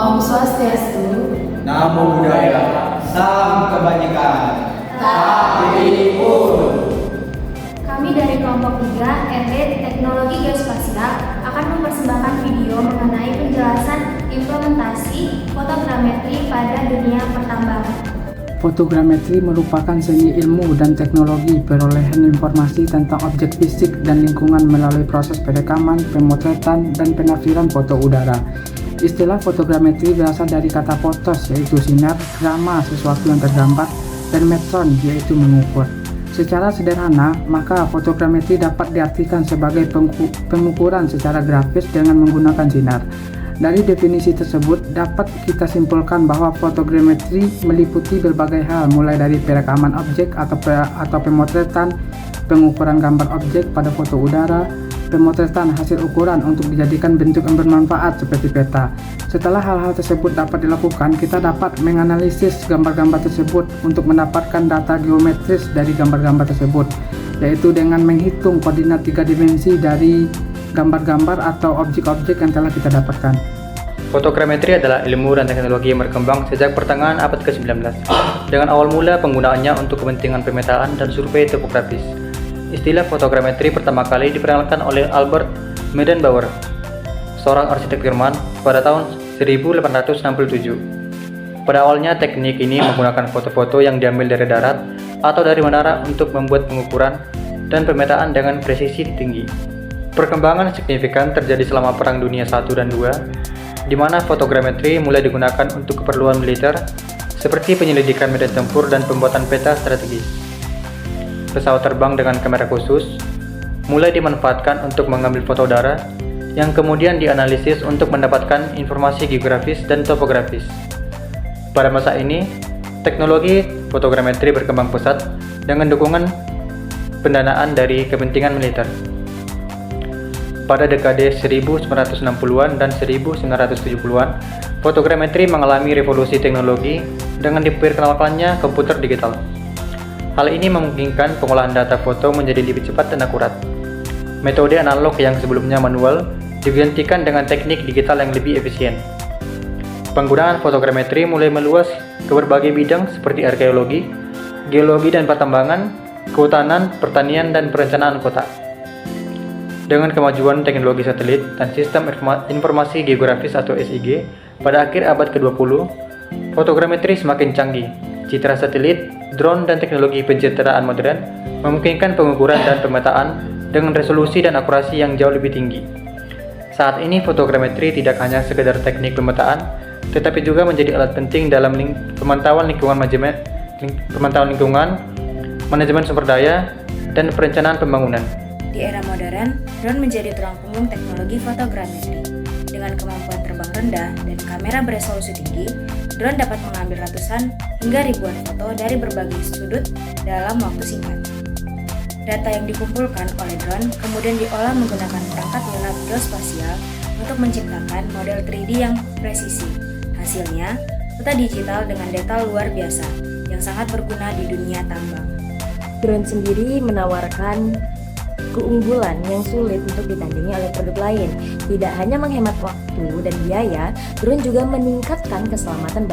Om Swastiastu. Namo Buddhaya. Salam kebajikan. Tahipun. Kami dari kelompok 3 RD Teknologi Geospasial akan mempersembahkan video mengenai penjelasan implementasi fotogrametri pada dunia pertambangan. Fotogrametri merupakan seni ilmu dan teknologi perolehan informasi tentang objek fisik dan lingkungan melalui proses perekaman, pemotretan, dan penafsiran foto udara. Istilah fotogrametri berasal dari kata fotos, yaitu sinar, grama sesuatu yang tergambar, dan metron, yaitu mengukur. Secara sederhana, maka fotogrametri dapat diartikan sebagai pengukuran secara grafis dengan menggunakan sinar. Dari definisi tersebut, dapat kita simpulkan bahwa fotogrametri meliputi berbagai hal, mulai dari perekaman objek atau pemotretan, pengukuran gambar objek pada foto udara, pemotretan hasil ukuran untuk dijadikan bentuk yang bermanfaat seperti peta. Setelah hal-hal tersebut dapat dilakukan, kita dapat menganalisis gambar-gambar tersebut untuk mendapatkan data geometris dari gambar-gambar tersebut, yaitu dengan menghitung koordinat 3 dimensi dari gambar-gambar atau objek-objek yang telah kita dapatkan. Fotogrametri adalah ilmu dan teknologi yang berkembang sejak pertengahan abad ke-19, dengan awal mula penggunaannya untuk kepentingan pemetaan dan survei topografis. Istilah fotogrametri pertama kali diperkenalkan oleh Albert Meydenbauer, seorang arsitek Jerman, pada tahun 1867. Pada awalnya teknik ini menggunakan foto-foto yang diambil dari darat atau dari menara untuk membuat pengukuran dan pemetaan dengan presisi tinggi. Perkembangan signifikan terjadi selama Perang Dunia I dan II, di mana fotogrametri mulai digunakan untuk keperluan militer seperti penyelidikan medan tempur dan pembuatan peta strategis. Pesawat terbang dengan kamera khusus mulai dimanfaatkan untuk mengambil foto udara yang kemudian dianalisis untuk mendapatkan informasi geografis dan topografis. Pada masa ini, teknologi fotogrametri berkembang pesat dengan dukungan pendanaan dari kepentingan militer. Pada dekade 1960-an dan 1970-an, fotogrametri mengalami revolusi teknologi dengan diperkenalkannya komputer digital. Hal ini memungkinkan pengolahan data foto menjadi lebih cepat dan akurat. Metode analog yang sebelumnya manual digantikan dengan teknik digital yang lebih efisien. Penggunaan fotogrametri mulai meluas ke berbagai bidang seperti arkeologi, geologi dan pertambangan, kehutanan, pertanian, dan perencanaan kota. Dengan kemajuan teknologi satelit dan sistem informasi geografis atau SIG pada akhir abad ke-20, fotogrametri semakin canggih. Citra satelit, drone, dan teknologi pencitraan modern memungkinkan pengukuran dan pemetaan dengan resolusi dan akurasi yang jauh lebih tinggi. Saat ini fotogrametri tidak hanya sekedar teknik pemetaan, tetapi juga menjadi alat penting dalam pemantauan lingkungan, manajemen sumber daya, dan perencanaan pembangunan. Di era modern, drone menjadi tulang punggung teknologi fotogrametri. Dengan kemampuan terbang rendah dan kamera beresolusi tinggi, drone dapat mengambil ratusan hingga ribuan foto dari berbagai sudut dalam waktu singkat. Data yang dikumpulkan oleh drone kemudian diolah menggunakan perangkat lunak geospasial untuk menciptakan model 3D yang presisi. Hasilnya, peta digital dengan detail luar biasa yang sangat berguna di dunia tambang. Drone sendiri menawarkan keunggulan yang sulit untuk ditandingi oleh produk lain. Tidak hanya menghemat waktu dan biaya, drone juga meningkatkan keselamatan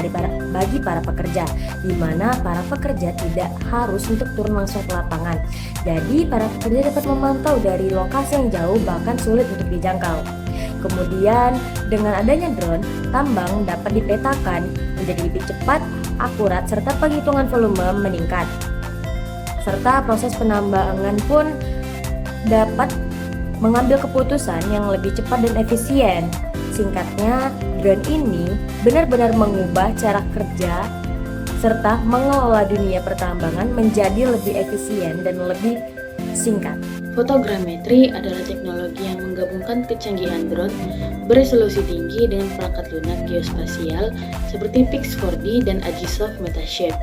bagi para pekerja, di mana para pekerja tidak harus untuk turun langsung ke lapangan. Jadi para pekerja dapat memantau dari lokasi yang jauh bahkan sulit untuk dijangkau. Kemudian dengan adanya drone, tambang dapat dipetakan menjadi lebih cepat, akurat, serta penghitungan volume meningkat. Serta proses penambangan pun dapat mengambil keputusan yang lebih cepat dan efisien. Singkatnya, drone ini benar-benar mengubah cara kerja serta mengelola dunia pertambangan menjadi lebih efisien dan lebih singkat. Fotogrametri adalah teknologi yang menggabungkan kecanggihan drone beresolusi tinggi dengan perangkat lunak geospasial seperti Pix4D dan Agisoft Metashape.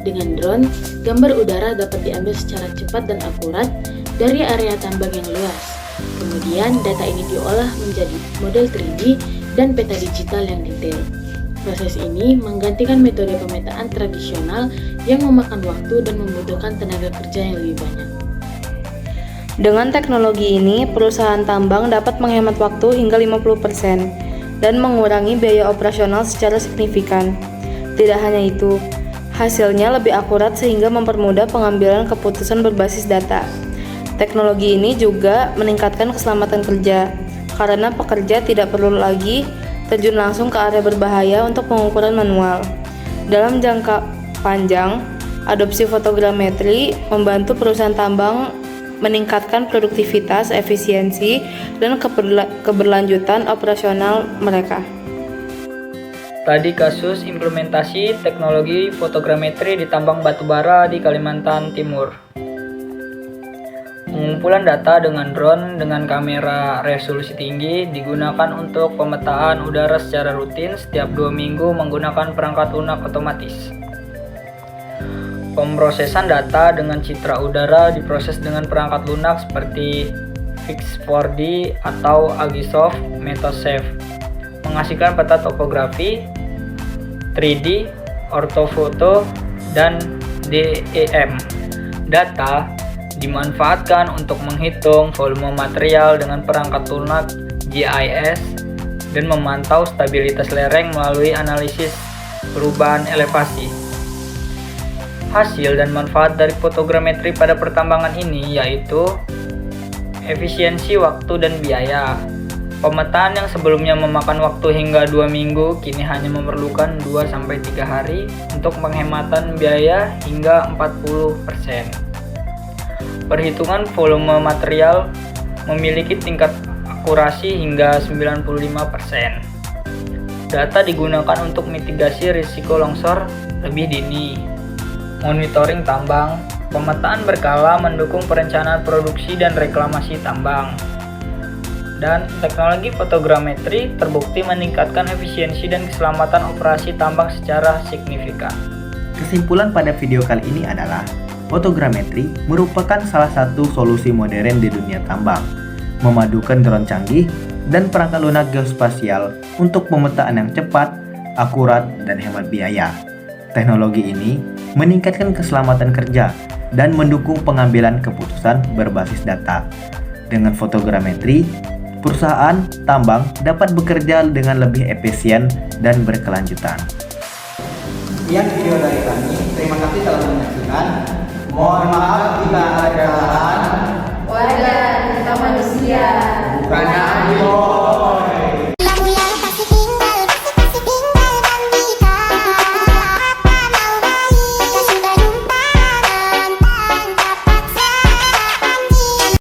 Dengan drone, gambar udara dapat diambil secara cepat dan akurat dari area tambang yang luas. Kemudian, data ini diolah menjadi model 3D dan peta digital yang detail. Proses ini menggantikan metode pemetaan tradisional yang memakan waktu dan membutuhkan tenaga kerja yang lebih banyak. Dengan teknologi ini, perusahaan tambang dapat menghemat waktu hingga 50% dan mengurangi biaya operasional secara signifikan. Tidak hanya itu, hasilnya lebih akurat sehingga mempermudah pengambilan keputusan berbasis data. Teknologi ini juga meningkatkan keselamatan kerja, karena pekerja tidak perlu lagi terjun langsung ke area berbahaya untuk pengukuran manual. Dalam jangka panjang, adopsi fotogrametri membantu perusahaan tambang meningkatkan produktivitas, efisiensi, dan keberlanjutan operasional mereka. Tadi kasus implementasi teknologi fotogrametri di tambang batubara di Kalimantan Timur. Pengumpulan data dengan drone dengan kamera resolusi tinggi digunakan untuk pemetaan udara secara rutin setiap 2 minggu menggunakan perangkat lunak otomatis. Pemrosesan data dengan citra udara diproses dengan perangkat lunak seperti Pix4D atau Agisoft Metashape, menghasilkan peta topografi, 3D, ortofoto, dan DEM. Data dimanfaatkan untuk menghitung volume material dengan perangkat lunak GIS dan memantau stabilitas lereng melalui analisis perubahan elevasi. Hasil dan manfaat dari fotogrametri pada pertambangan ini yaitu efisiensi waktu dan biaya. Pemetaan yang sebelumnya memakan waktu hingga 2 minggu kini hanya memerlukan 2-3 hari untuk penghematan biaya hingga 40%. Perhitungan volume material memiliki tingkat akurasi hingga 95%. Data digunakan untuk mitigasi risiko longsor lebih dini. Monitoring tambang, pemetaan berkala mendukung perencanaan produksi dan reklamasi tambang. Dan teknologi fotogrametri terbukti meningkatkan efisiensi dan keselamatan operasi tambang secara signifikan. Kesimpulan pada video kali ini adalah fotogrametri merupakan salah satu solusi modern di dunia tambang, memadukan drone canggih dan perangkat lunak geospasial untuk pemetaan yang cepat, akurat, dan hemat biaya. Teknologi ini meningkatkan keselamatan kerja dan mendukung pengambilan keputusan berbasis data. Dengan fotogrametri, perusahaan tambang dapat bekerja dengan lebih efisien dan berkelanjutan. Sekian video dari kami. Terima kasih telah menyaksikan. Mohon maaf jika ada kesalahan. Wajar.